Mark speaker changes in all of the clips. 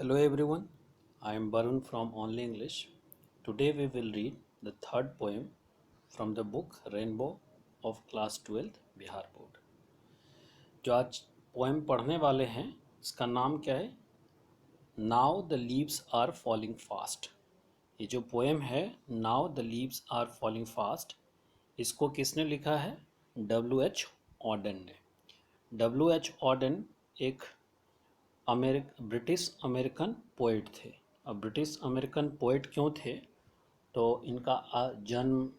Speaker 1: Hello everyone, I am Barun from Only English. Today we will read the third poem from the book Rainbow of Class 12th Bihar Board. जो आज poem पढ़ने वाले हैं इसका नाम क्या है? Now the leaves are falling fast. ये जो पोएम है now the leaves are falling fast, इसको किसने लिखा है? W.H. ऑडेन ने. W.H. ऑडेन एक ब्रिटिश अमेरिकन पोइट थे. अब ब्रिटिश अमेरिकन पोइट क्यों थे? तो इनका जन्म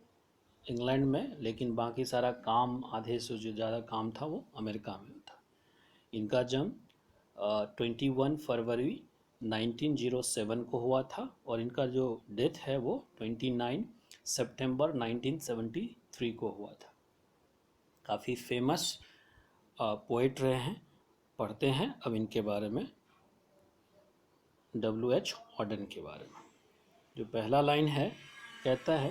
Speaker 1: इंग्लैंड में, लेकिन बाकी सारा काम, आधे से जो ज़्यादा काम था वो अमेरिका में था. इनका जन्म 21 फरवरी 1907 को हुआ था और इनका जो डेथ है वो 29 सितंबर 1973 को हुआ था. काफ़ी फेमस पोइट रहे हैं. पढ़ते हैं अब इनके बारे में, W.H. ऑडेन के बारे में. जो पहला लाइन है कहता है,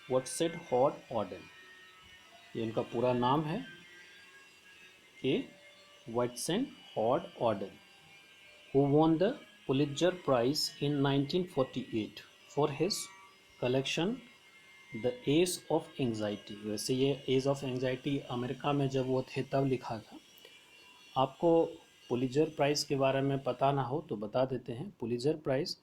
Speaker 1: व्हाट सेड हॉट ऑडेन. ये इनका पूरा नाम है कि वाटसन Hugh Auden, who won the Pulitzer prize in 1948 for his collection the age of anxiety. वैसे ये एज ऑफ एंजाइटी अमेरिका में जब वो थे तब लिखा था. आपको पुलित्जर प्राइज़ के बारे में पता ना हो तो बता देते हैं. पुलित्जर प्राइज़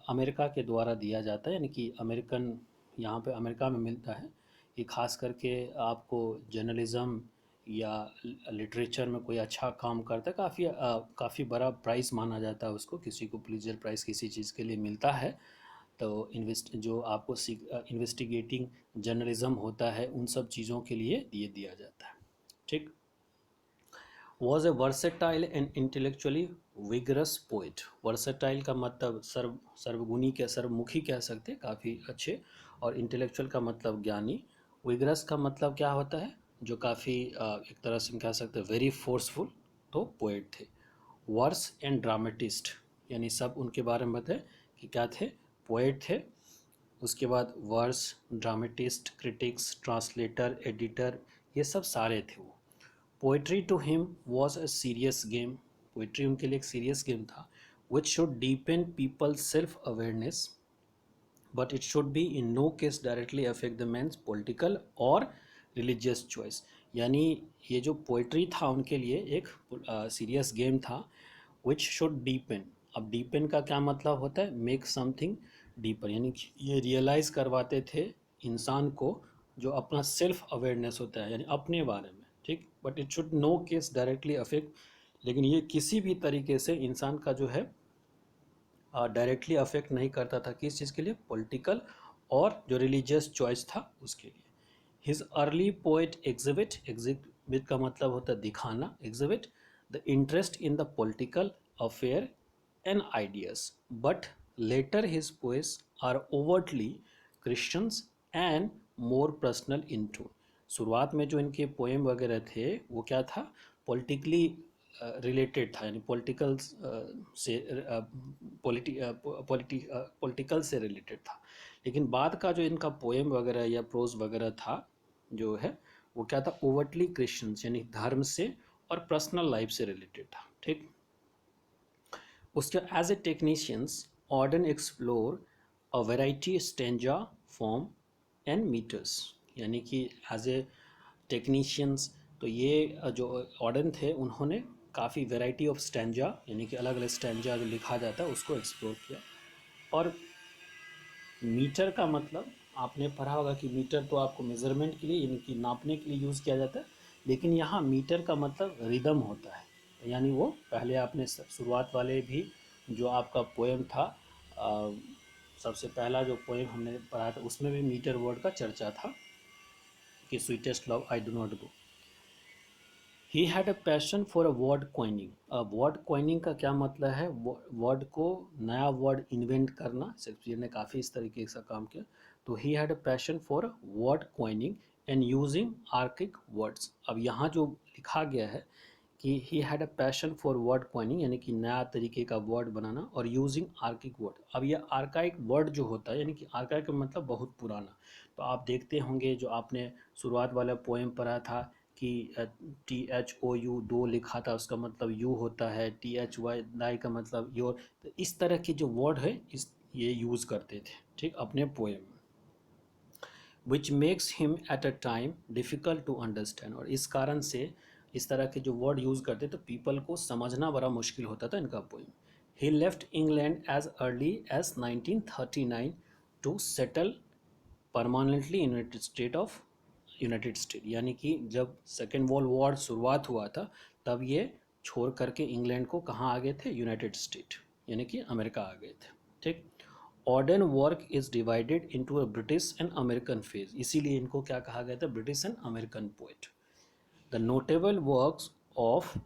Speaker 1: अमेरिका के द्वारा दिया जाता है, यानी कि अमेरिकन, यहाँ पे अमेरिका में मिलता है. ये खास करके आपको जर्नलिज़म या लिटरेचर में कोई अच्छा काम करता है, काफ़ी बड़ा प्राइज़ माना जाता है उसको. किसी को पुलित्जर प्राइज़ किसी चीज़ के लिए मिलता है तो जो आपको इन्वेस्टिगेटिंग जर्नलिज़म होता है उन सब चीज़ों के लिए ये दिया जाता है. ठीक. Was a versatile and intellectually vigorous poet. Versatile का मतलब सर्वगुणी के सर्वमुखी कह सकते हैं, काफ़ी अच्छे. और इंटेलेक्चुअल का मतलब ज्ञानी. विगरस का मतलब क्या होता है? जो काफ़ी एक तरह से हम कह सकते हैं वेरी फोर्सफुल. तो पोइट थे. वर्स एंड ड्रामेटिस्ट, यानी सब उनके बारे में बताए कि क्या थे? पोइट थे. उसके बाद verse, dramatist, critics, translator, editor, ये सब सारे थे वो. Poetry to him was a serious game. Poetry उनके लिए एक सीरियस गेम था. Which should deepen people's self awareness but it should be in no case directly affect the man's political or religious choice. यानी ये जो poetry था उनके लिए एक सीरियस गेम था. Which should deepen. अब डीपेन का क्या मतलब होता है? मेक समथिंग डीपर, यानी ये रियलाइज़ करवाते थे इंसान को जो अपना सेल्फ अवेयरनेस होता है, यानी अपने बारे में. ठीक. But it should know case directly affect, लेकिन ये किसी भी तरीके से इंसान का जो है डायरेक्टली अफेक्ट नहीं करता था. किस चीज़ के लिए? पॉलिटिकल और जो रिलीजियस चॉइस था उसके लिए. हिज अर्ली पोएट एग्जिबिट का मतलब होता है दिखाना. Exhibit the interest in the political affair and ideas, but later his poems are overtly Christians and more personal in tone. शुरुआत में जो इनके पोएम वगैरह थे वो क्या था? पॉलिटिकली रिलेटेड था, यानी पॉलिटिकल से पॉलिटिकल से रिलेटेड था. लेकिन बाद का जो इनका पोएम वगैरह या प्रोज वगैरह था जो है वो क्या था? ओवरटली क्रिश्चियंस, यानी धर्म से और पर्सनल लाइफ से रिलेटेड था. ठीक. उसके as a technicians Auden explore a variety stanza form and meters. यानी कि एज ए टेक्नीशियंस तो ये जो ऑर्डन थे उन्होंने काफ़ी वेराइटी ऑफ स्टैंजा, यानी कि अलग अलग स्टैंजा जो लिखा जाता है उसको एक्सप्लोर किया. और मीटर का मतलब आपने पढ़ा होगा कि मीटर तो आपको मेज़रमेंट के लिए, यानी कि नापने के लिए यूज़ किया जाता है. लेकिन यहाँ मीटर का मतलब रिदम होता है. यानी वो पहले आपने शुरुआत वाले भी जो आपका पोएम था, सबसे पहला जो पोएम हमने पढ़ा था उसमें भी मीटर वर्ड का चर्चा था कि sweetest love I do not go. He had a passion for a word coining. अब वर्ड क्वाइनिंग का क्या मतलब है? वर्ड को नया वर्ड इन्वेंट करना. शेक्सपियर ने काफ़ी इस तरीके से काम किया. तो he had a passion for word coining and using archaic words. अब यहाँ जो लिखा गया है कि he had a passion for word coining, यानी कि नया तरीके का वर्ड बनाना, और यूजिंग आर्किक वर्ड. अब ये आर्काइक वर्ड जो होता है, यानी कि आर्काइक का मतलब बहुत पुराना. तो आप देखते होंगे जो आपने शुरुआत वाला पोएम पढ़ा था कि THOU दो लिखा था, उसका मतलब यू होता है, THY का मतलब योर। तो इस तरह के जो वर्ड है ये यूज़ करते थे, ठीक, अपने पोएम में, which makes him at a time difficult to understand. और इस कारण से इस तरह के जो वर्ड यूज़ करते तो पीपल को समझना बड़ा मुश्किल होता था इनका poem. He left England as early as 1939 to settle permanently United State, यानी कि जब सेकेंड वर्ल्ड वॉर शुरुआत हुआ था तब ये छोड़ करके इंग्लैंड को कहाँ आ गए थे, यूनाइटेड स्टेट यानी कि अमेरिका आ गए थे, ठीक। Auden work is divided into a British and American phase, इसीलिए इनको क्या कहा गया था, British and American poet. The notable works of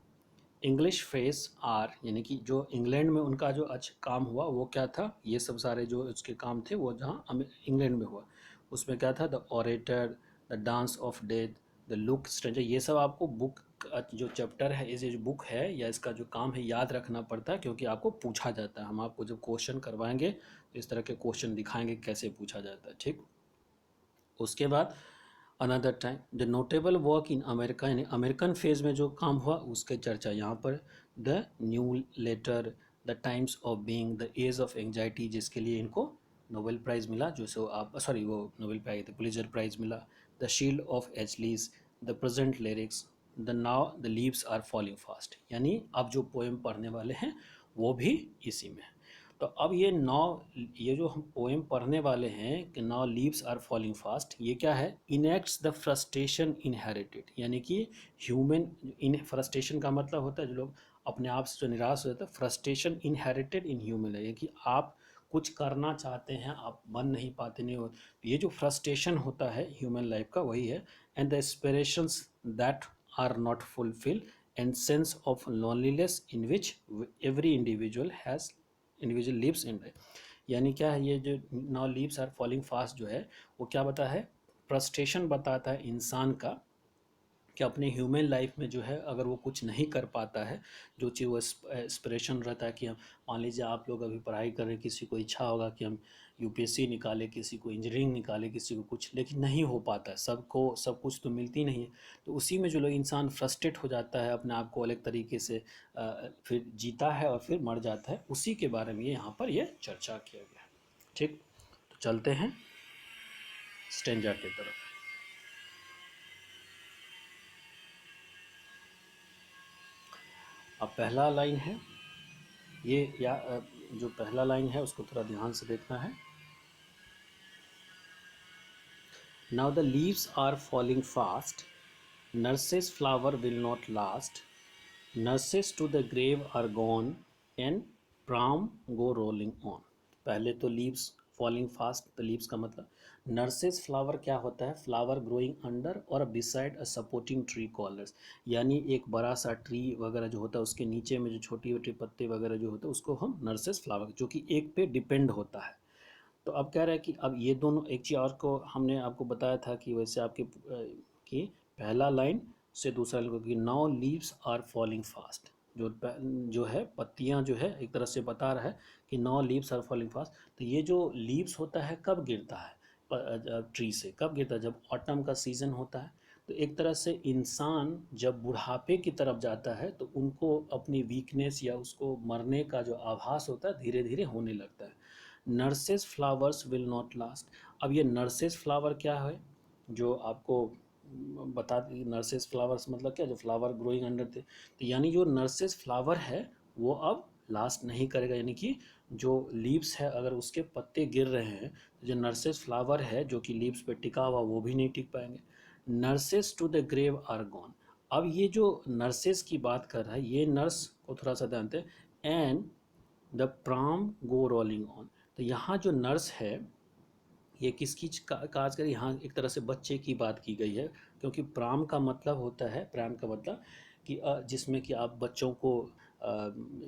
Speaker 1: English phase are, यानी कि जो इंग्लैंड में उनका जो अच्छा काम हुआ वो क्या था, ये सब सारे जो उसके काम थे वो जहाँ इंग्लैंड में हुआ, उसमें क्या था, the orator, the dance of death, the look stranger, ये सब आपको बुक जो चैप्टर है, ये जो बुक है या इसका जो काम है याद रखना पड़ता है, क्योंकि आपको पूछा जाता है। हम आपको जब क्वेश्चन करवाएंगे तो इस तरह के क्वेश्चन दिखाएंगे कैसे पूछा जाता है, ठीक। उसके बाद another time the notable work in America, यानी अमेरिकन फेज में जो काम हुआ उसके चर्चा यहाँ पर, the new letter, the times of being, the age of anxiety, जिसके लिए इनको नोबेल प्राइज़ मिला, जो सो आप सॉरी वो नोबेल प्राइज पुलित्जर प्राइज़ मिला, the shield of Achilles, the present lyrics, the now the leaves are falling fast, यानी अब जो पोएम पढ़ने वाले हैं वो भी इसी में है। तो अब ये जो हम पोएम पढ़ने वाले हैं कि now leaves are falling fast, ये क्या है, इनेक्ट्स द फ्रस्ट्रेशन इनहेरिटेड, यानी कि ह्यूमन इन फ्रस्ट्रेशन का मतलब होता है जो लोग अपने आप से जो निराश हो जाता है, फ्रस्ट्रेशन इनहेरिटेड इन ह्यूमन है कि आप कुछ करना चाहते हैं आप बन नहीं पाते, नहीं हो, तो ये जो फ्रस्ट्रेशन होता है ह्यूमन लाइफ का वही है। And the aspirations that are not fulfil and sense of loneliness in which every individual lives in, यानी क्या है, ये जो now leaves are falling fast जो है वो क्या बता है, फ्रस्ट्रेशन बताता है इंसान का कि अपने ह्यूमन लाइफ में जो है अगर वो कुछ नहीं कर पाता है, जो चीज़ वो एस्पिरेशन रहता है कि हम, मान लीजिए आप लोग अभी पढ़ाई कर रहे हैं, किसी को इच्छा होगा कि हम यूपीएससी निकाले, किसी को इंजीनियरिंग निकाले, किसी को कुछ, लेकिन नहीं हो पाता है, सबको सब कुछ तो मिलती नहीं है। तो उसी में जो लोग इंसान फ्रस्ट्रेट हो जाता है, अपने आप को अलग तरीके से फिर जीता है और फिर मर जाता है, उसी के बारे में यहाँ पर यह चर्चा किया गया है, ठीक। तो चलते हैं स्टेंजा की तरफ। अब पहला लाइन है ये, या जो पहला लाइन है उसको थोड़ा ध्यान से देखना है। Now the leaves are falling fast, nurses flower will not last, nurses to the grave are gone and pram go rolling on. पहले तो लीव्स फॉलिंग फास्ट, तो लीव्स का मतलब, नर्सेस फ्लावर क्या होता है, फ्लावर ग्रोइंग अंडर और beside a supporting tree collars, यानी एक बड़ा सा ट्री वगैरह जो होता है उसके नीचे में जो छोटी छोटी पत्ते वगैरह जो होते हैं उसको हम नर्सेस फ्लावर, जो कि एक पे डिपेंड होता है। तो अब कह रहा है कि अब ये दोनों, एक चीज़ और को हमने आपको बताया था कि वैसे आपके कि पहला लाइन से दूसरा लाइन कि now leaves are falling fast, जो है पत्तियां जो है एक तरह से बता रहा है कि now leaves are falling fast. तो ये जो लीव्स होता है कब गिरता है, ट्री से कब गिरता है, जब ऑटम का सीज़न होता है। तो एक तरह से इंसान जब बुढ़ापे की तरफ जाता है तो उनको अपनी वीकनेस या उसको मरने का जो आभास होता है धीरे धीरे होने लगता है। Nurses flowers will not last, अब ये नर्सेस फ्लावर क्या है जो आपको बता दी, नर्सेस फ्लावर्स मतलब क्या, जो फ्लावर ग्रोइंग अंडर थे, तो यानी जो नर्सेस फ्लावर है वो अब लास्ट नहीं करेगा, यानी कि जो लीव्स है अगर उसके पत्ते गिर रहे हैं तो जो नर्सेस फ्लावर है जो कि लीव्स पे टिका हुआ वो भी नहीं टिक पाएंगे। Nurses to the grave are gone, अब ये जो नर्सेस की बात कर रहा है ये नर्स को थोड़ा सा ध्यान दें, and the Gram go rolling on, तो यहाँ जो नर्स है ये किसकी काज करें, यहाँ एक तरह से बच्चे की बात की गई है, क्योंकि प्राम का मतलब होता है, प्राम का मतलब कि जिसमें कि आप बच्चों को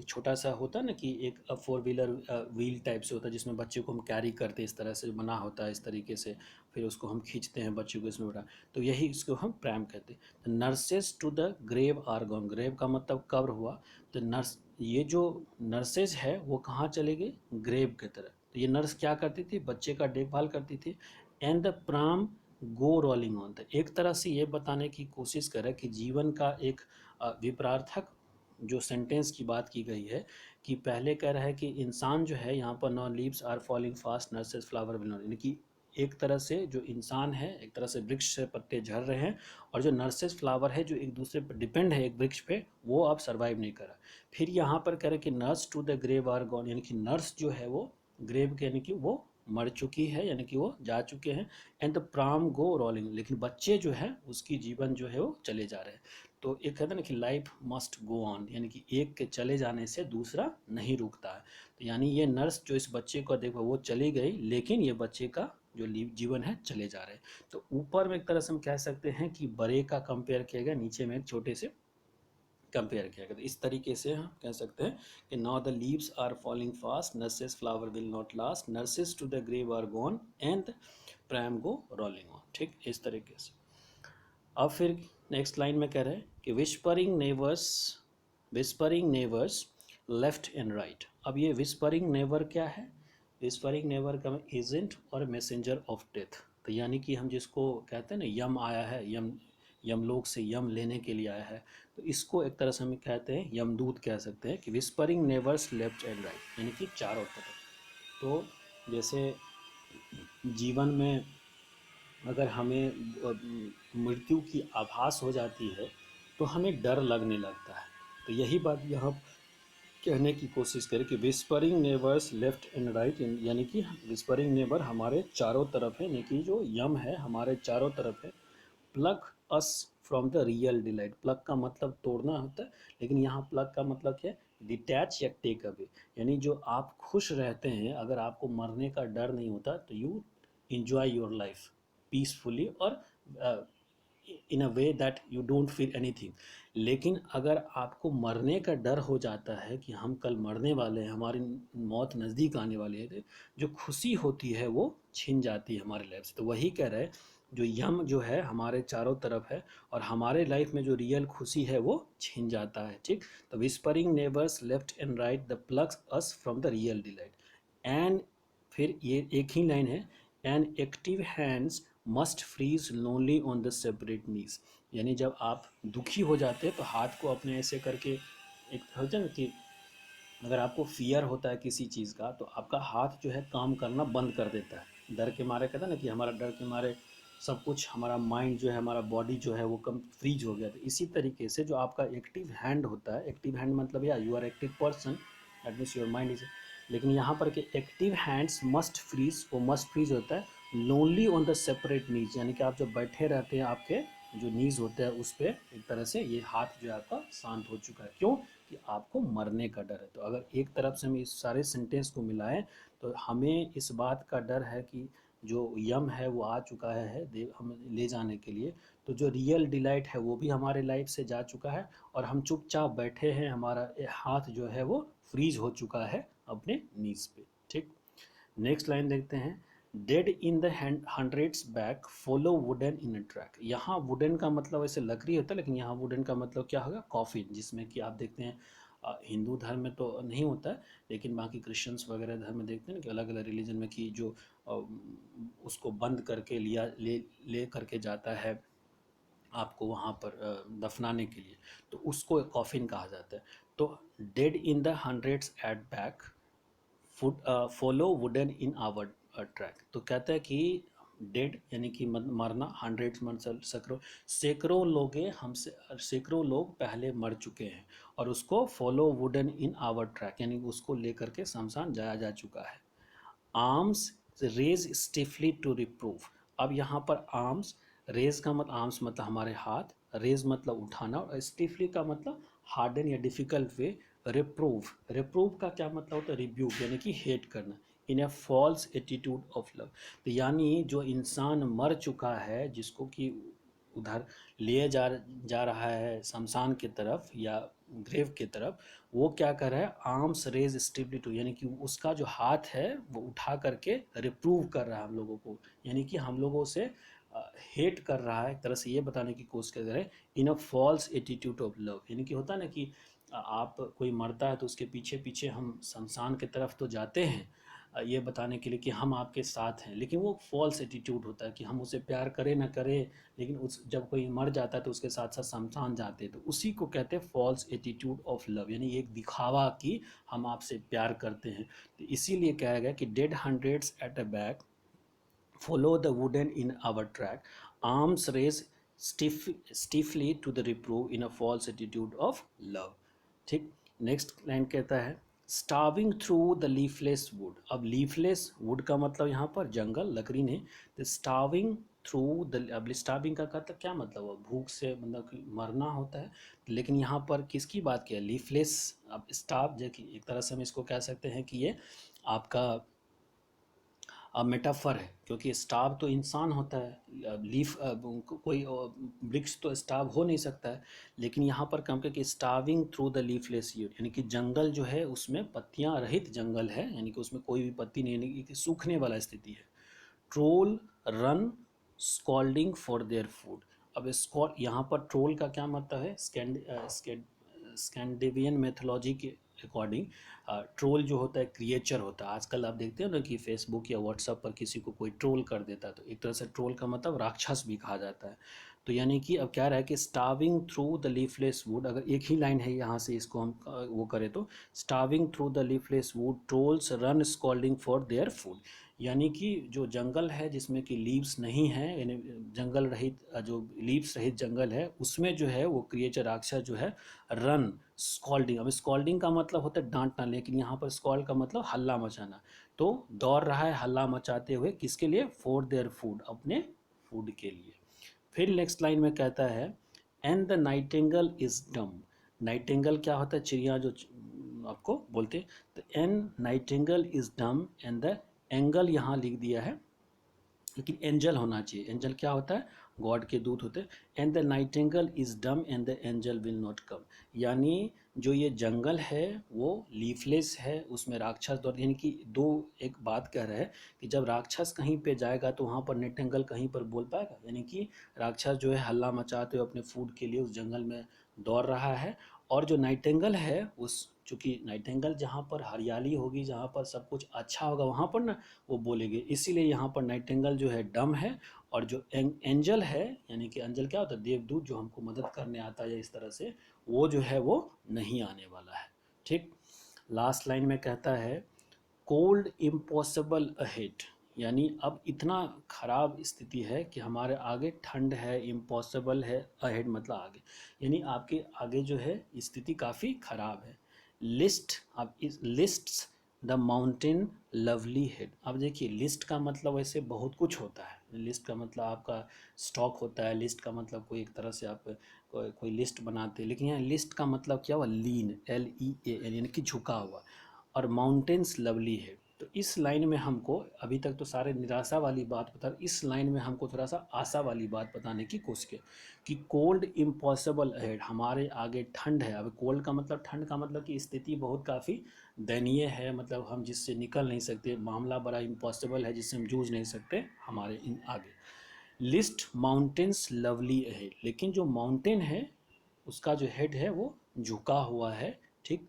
Speaker 1: छोटा सा होता है ना कि एक फोर व्हीलर व्हील टाइप से होता है जिसमें बच्चे को हम कैरी करते हैं, इस तरह से बना होता है इस तरीके से, फिर उसको हम खींचते हैं बच्चे को इसमें बैठा, तो यही इसको हम प्रैम कहते हैं। तो nurses to the grave are gone, grave का मतलब कब्र हुआ, तो नर्स, ये जो नर्सेज है वो कहाँ चले गए, ग्रेव की तरफ। तो ये नर्स क्या करती थी, बच्चे का देखभाल करती थी। And the Gram go rolling on. तो एक तरह से ये बताने की कोशिश करें कि जीवन का एक विपरार्थक जो सेंटेंस की बात की गई है कि पहले कह रहा है कि इंसान जो है यहाँ पर no leaves are falling fast nurses flower will not, यानी कि एक तरह से जो इंसान है एक तरह से वृक्ष से पत्ते झड़ रहे हैं, और जो नर्सेस फ्लावर है जो एक दूसरे पर डिपेंड है एक वृक्ष पे, वो अब सर्वाइव नहीं कर रहा। फिर यहाँ पर कह रहे कि nurse to the grave are gone, यानी कि नर्स जो है वो ग्रेव के यानी कि वो मर चुकी है, यानी कि वो जा चुके हैं। And the Gram go rolling, लेकिन बच्चे जो है उसकी जीवन जो है वो चले जा रहे हैं। तो एक कहते हैं ना कि लाइफ मस्ट गो ऑन, यानी कि एक के चले जाने से दूसरा नहीं रुकता है। तो यानी ये नर्स जो इस बच्चे को देखो वो चली गई, लेकिन ये बच्चे का जो जीवन है चले जा रहे हैं। तो ऊपर में एक तरह से हम कह सकते हैं कि बड़े का कंपेयर किया गया, नीचे में एक छोटे से कंपेयर किया गया। तो इस तरीके से हम कह सकते हैं कि now the leaves are falling fast nurses flower will not last nurses to the grave are gone and pram go rolling on. ठीक, इस तरीके से। अब फिर नेक्स्ट लाइन में कह रहे हैं कि विस्परिंग नेवर्स लेफ्ट एंड राइट। अब ये विस्परिंग नेवर क्या है? विस्परिंग नेवर का एजेंट और मैसेंजर ऑफ डेथ। तो यानी कि हम जिसको कहते हैं ना यम आया है, यमलोक से यम लेने के लिए आया है, तो इसको एक तरह से हम कहते हैं यमदूत कह सकते हैं कि विस्परिंग नेवर्स लेफ्ट एंड राइट, यानी कि चारों तरफ। तो जैसे जीवन में अगर हमें मृत्यु की आभास हो जाती है तो हमें डर लगने लगता है। तो यही बात यहाँ कहने की कोशिश करें कि whispering neighbours left and right, यानी कि विस्परिंग नेबर हमारे चारों तरफ है, यानी कि जो यम है हमारे चारों तरफ है। Plug us from the real delight, plug का मतलब तोड़ना होता है, लेकिन यहाँ प्लग का मतलब क्या है? डिटैच या टेक अवे, यानी जो आप खुश रहते हैं, अगर आपको मरने का डर नहीं होता तो you enjoy your life peacefully और in a way that you don't feel anything. लेकिन अगर आपको मरने का डर हो जाता है कि हम कल मरने वाले हैं, हमारी मौत नज़दीक आने वाली है, तो जो खुशी होती है वो छिन जाती है हमारे लाइफ से। तो वही कह रहे हैं जो यम जो है हमारे चारों तरफ है और हमारे लाइफ में जो रियल खुशी है वो छिन जाता है। ठीक, तो whispering neighbours left and right the plucks us from the real delight. And फिर ये एक ही लाइन है, and active hands must freeze lonely on the separate knees, यानी जब आप दुखी हो जाते हैं तो हाथ को अपने ऐसे करके, एक होता है ना कि अगर आपको फियर होता है किसी चीज़ का तो आपका हाथ जो है काम करना बंद कर देता है, डर के मारे। कहता है ना कि हमारा डर के मारे सब कुछ, हमारा माइंड जो है हमारा बॉडी जो है वो कम फ्रीज हो गया। तो इसी तरीके से जो आपका एक्टिव हैंड होता है, एक्टिव हैंड मतलब या you are active person, that means your mind is, लेकिन यहाँ पर के एक्टिव हैंड्स मस्ट फ्रीज, वो मस्ट फ्रीज होता है lonely on the separate knees, यानी कि आप जब बैठे रहते हैं आपके जो नीज होते हैं उस पर एक तरह से ये हाथ जो है आपका शांत हो चुका है। क्यों? कि आपको मरने का डर है। तो अगर एक तरफ से हम इस सारे सेंटेंस को मिलाएं तो हमें इस बात का डर है कि जो यम है वो आ चुका है हमें ले जाने के लिए, तो जो रियल डिलाइट है वो भी हमारे लाइफ से जा चुका है और हम चुपचाप बैठे हैं, हमारा हाथ जो है वो फ्रीज हो चुका है अपने नीज पे। ठीक, नेक्स्ट लाइन देखते हैं, dead in the hundreds back follow wooden in a track. यहाँ वुडन का मतलब ऐसे लकड़ी होता है, लेकिन यहाँ वुडन का मतलब क्या होगा? कॉफिन, जिसमें कि आप देखते हैं हिंदू धर्म में तो नहीं होता है, लेकिन बाकी क्रिश्चियंस वगैरह धर्म में देखते हैं ना कि अलग अलग रिलीजन में कि जो उसको बंद करके ले करके जाता है आपको वहाँ पर दफनाने के लिए, तो उसको कॉफिन कहा जाता है। तो dead in the hundreds at back foot follow wooden in our track. तो कहता है कि डेड यानी कि मरना, हंड्रेड्स मतलब सैकड़ों, सैकड़ों लोग हमसे, सैकड़ों लोग पहले मर चुके हैं और उसको follow wooden in our track, यानी उसको लेकर के शमशान जाया जा चुका है। Arms raise stiffly to reprove. अब यहाँ पर आर्म्स, रेज का मतलब, आर्म्स मतलब हमारे हाथ, रेज मतलब उठाना, और स्टिफली का मतलब हार्डन या डिफिकल्ट वे। रिप्रूव, रिप्रूव का क्या मतलब होता है? रिब्यूक, यानी कि हेट करना। इन ए फॉल्स एटीट्यूड ऑफ लव, तो यानी जो इंसान मर चुका है जिसको कि उधर लिए जा रहा है शमशान की तरफ या ग्रेव की तरफ, वो क्या कर रहा है? आर्म्स रेज स्टिफली टू, यानी कि उसका जो हाथ है वो उठा करके रिप्रूव कर रहा है हम लोगों को, यानी कि हम लोगों से हेट कर रहा है, एक तरह से ये बताने की कोशिश कर रहे हैं in a false attitude of love. यानी कि होता है ना कि आप कोई मरता है तो उसके पीछे पीछे हम शमशान की तरफ तो जाते हैं, ये बताने के लिए कि हम आपके साथ हैं, लेकिन वो फॉल्स एटीट्यूड होता है कि हम उसे प्यार करें ना करें, लेकिन उस जब कोई मर जाता है तो उसके साथ साथ शमशान जाते हैं, तो उसी को कहते हैं फॉल्स एटीट्यूड ऑफ लव, यानी एक दिखावा कि हम आपसे प्यार करते हैं। तो इसीलिए कहा गया कि dead hundreds at a back follow the wooden in our track, arms raised stiffly to the reproof in a false attitude of love। ठीक, नेक्स्ट लाइन कहता है स्टाविंग थ्रू द लीफलेस वुड। अब लीफलेस वुड का मतलब यहाँ पर जंगल, लकड़ी ने, तो स्टाविंग थ्रू द, अब स्टाविंग का क्या मतलब है, भूख से मतलब कि मरना होता है, लेकिन यहाँ पर किसकी बात किया, लीफलेस। अब स्टाव जो कि एक तरह से हम इसको कह सकते हैं कि ये आपका मेटाफर है, क्योंकि स्टाव तो इंसान होता है, लीफ कोई वृक्ष तो स्टाव हो नहीं सकता है, लेकिन यहाँ पर कम कि स्टाविंग थ्रू द लीफलेस ईयर, यानी कि जंगल जो है उसमें पत्तियाँ रहित जंगल है, यानी कि उसमें कोई भी पत्ती नहीं, यानी कि सूखने वाला स्थिति है। Troll run scolding for their food. अब स्कॉल यहाँ पर ट्रोल का क्या मतलब है, स्कैंडिनेवियन मैथोलॉजी के अकॉर्डिंग ट्रोल जो होता है क्रिएचर होता है। आजकल आप देखते हो ना कि फेसबुक या व्हाट्सएप पर किसी को कोई ट्रोल कर देता है, तो एक तरह से ट्रोल का मतलब राक्षस भी कहा जाता है। तो यानी कि अब क्या रहा है कि स्टाविंग थ्रू द लीफलेस वुड, अगर एक ही लाइन है यहाँ से इसको हम वो करें तो स्टाविंग through the leafless would trolls run scolding for their food, यानी कि जो जंगल है जिसमें कि लीव्स नहीं है, यानी जंगल रहित, जो लीव्स रहित जंगल है उसमें जो है वो क्रिएचर राक्षस जो है रन स्कॉल्डिंग। अब स्कॉल्डिंग का मतलब होता है डांटना, लेकिन यहाँ पर स्कॉल्ड का मतलब हल्ला मचाना, तो दौड़ रहा है हल्ला मचाते हुए किसके लिए, फॉर देयर फूड, अपने फूड के लिए। फिर नेक्स्ट लाइन में कहता है and the nightingale is dumb. Nightingale क्या होता है, चिड़िया जो आपको बोलते हैं, तो an nightingale is dumb, and the angel यहाँ लिख दिया है, लेकिन एंजल होना चाहिए, एंजल क्या होता है, गॉड के दूत होते हैं। And the nightingale is dumb and the angel will not come, यानी जो ये जंगल है वो लीफलेस है, उसमें राक्षस दौड़, यानी कि दो एक बात कह रहा है कि जब राक्षस कहीं पे जाएगा तो वहाँ पर नाइटिंगल कहीं पर बोल पाएगा, यानी कि राक्षस जो है हल्ला मचाते हुए अपने फूड के लिए उस जंगल में दौड़ रहा है, और जो नाइटिंगल है उस, चूँकि नाइटिंगल जहाँ पर हरियाली होगी, जहाँ पर सब कुछ अच्छा होगा वहाँ पर ना वो बोलेंगे, इसीलिए यहाँ पर नाइटिंगल जो है डम है, और जो एंजल है, यानी कि एंजल क्या होता है, देवदूत जो हमको मदद करने आता है इस तरह से, वो जो है वो नहीं आने वाला है। ठीक, लास्ट लाइन में कहता है कोल्ड इम्पॉसिबल अहेड, यानी अब इतना ख़राब स्थिति है कि हमारे आगे ठंड है, इम्पॉसिबल है, अहेड मतलब आगे, यानी आपके आगे जो है स्थिति काफ़ी ख़राब है। लिस्ट, अब इस lists the mountain lovely head. अब देखिए लिस्ट का मतलब वैसे बहुत कुछ होता है, लिस्ट का मतलब आपका स्टॉक होता है, लिस्ट का मतलब कोई एक तरह से आप कोई लिस्ट बनाते हैं, लेकिन यहाँ लिस्ट का मतलब क्या हुआ, लीन, LEAN, यानी कि झुका हुआ, और माउंटेन्स लवली है। तो इस लाइन में हमको अभी तक तो सारे निराशा वाली बात बता, इस लाइन में हमको थोड़ा सा आशा वाली बात बताने की कोशिश की कि कोल्ड इम्पॉसिबल अहेड, हमारे आगे ठंड है। अब कोल्ड का मतलब, ठंड का मतलब कि स्थिति बहुत काफ़ी दयनीय है, मतलब हम जिससे निकल नहीं सकते, मामला बड़ा इम्पॉसिबल है जिससे हम जूझ नहीं सकते हमारे इन आगे। लिस्ट माउंटेन्स लवली अहेड, लेकिन जो माउंटेन है उसका जो हेड है वो झुका हुआ है। ठीक,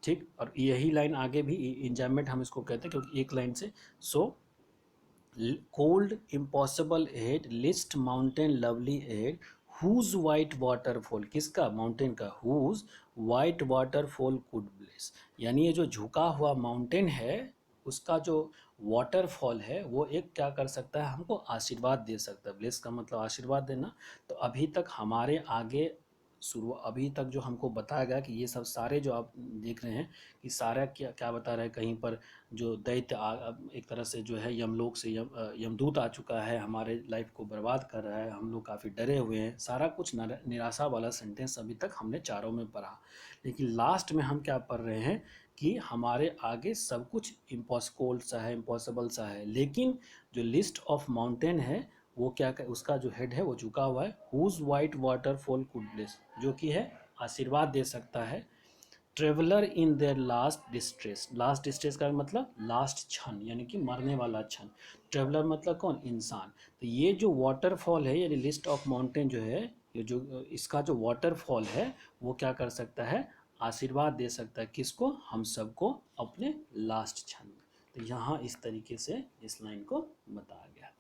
Speaker 1: ठीक, और यही लाइन आगे भी इंजाइमेंट हम इसको कहते हैं, क्योंकि एक लाइन से, so cold impossible head list mountain lovely head whose white waterfall, किसका, माउंटेन का, whose white waterfall could bless, यानी ये जो झुका हुआ माउंटेन है उसका जो वाटरफॉल है वो एक क्या कर सकता है, हमको आशीर्वाद दे सकता है। ब्लेस का मतलब आशीर्वाद देना। तो अभी तक हमारे आगे शुरू, अभी तक जो हमको बताया गया कि ये सब सारे जो आप देख रहे हैं कि सारा क्या क्या बता रहा है, कहीं पर जो दैत्य एक तरह से जो है यमलोक से यमदूत आ चुका है, हमारे लाइफ को बर्बाद कर रहा है, हम लोग काफ़ी डरे हुए हैं, सारा कुछ निराशा वाला सेंटेंस अभी तक हमने चारों में पढ़ा। लेकिन लास्ट में हम क्या पढ़ रहे हैं कि हमारे आगे सब कुछ इम्पॉसिबल सा है, इम्पॉसिबल सा है, लेकिन जो लिस्ट ऑफ माउंटेन है वो क्या उसका जो हेड है वो झुका हुआ है, whose white waterfall could bless, जो कि है आशीर्वाद दे सकता है। Traveller in their last distress, last distress का मतलब लास्ट क्षण, यानी कि मरने वाला क्षण। ट्रेवलर मतलब कौन, इंसान। तो ये जो वाटरफॉल है, यानी लिस्ट ऑफ माउंटेन जो है, ये जो इसका जो वाटरफॉल है वो क्या कर सकता है, आशीर्वाद दे सकता है, किसको, हम सबको अपने लास्ट क्षण में। तो यहाँ इस तरीके से इस लाइन को बताया गया।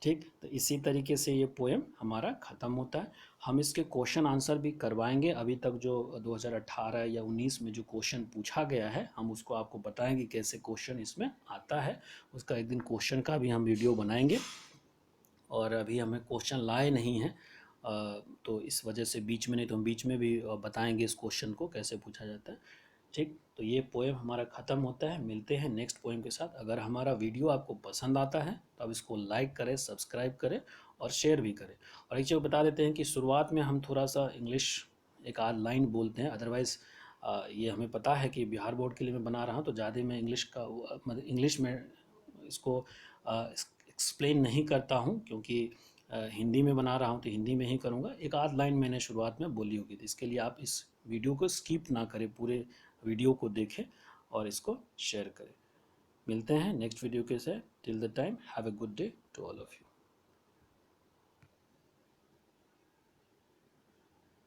Speaker 1: ठीक, तो इसी तरीके से ये पोएम हमारा ख़त्म होता है। हम इसके क्वेश्चन आंसर भी करवाएंगे। अभी तक जो 2018 या 19 में जो क्वेश्चन पूछा गया है हम उसको आपको बताएंगे कैसे क्वेश्चन इसमें आता है। उसका एक दिन क्वेश्चन का भी हम वीडियो बनाएंगे। और अभी हमें क्वेश्चन लाए नहीं हैं, तो इस वजह से बीच में, नहीं तो हम बीच में भी बताएंगे इस क्वेश्चन को कैसे पूछा जाता है। ठीक, तो ये पोएम हमारा ख़त्म होता है। मिलते हैं नेक्स्ट पोएम के साथ। अगर हमारा वीडियो आपको पसंद आता है तो आप इसको लाइक करें, सब्सक्राइब करें और शेयर भी करें। और एक चीज़ बता देते हैं कि शुरुआत में हम थोड़ा सा इंग्लिश एक आध लाइन बोलते हैं, अदरवाइज़ ये हमें पता है कि बिहार बोर्ड के लिए मैं बना रहा हूँ तो ज़्यादा मैं इंग्लिश का मतलब इंग्लिश में इसको एक्सप्लेन नहीं करता हूँ, क्योंकि हिंदी में बना रहा हूँ तो हिंदी में ही करूँगा। एक आध लाइन मैंने शुरुआत में बोली होगी, तो इसके लिए आप इस वीडियो को स्किप ना करें, पूरे वीडियो को देखें और इसको शेयर करें। मिलते हैं नेक्स्ट वीडियो के साथ। Till the time, have a good day to all of you.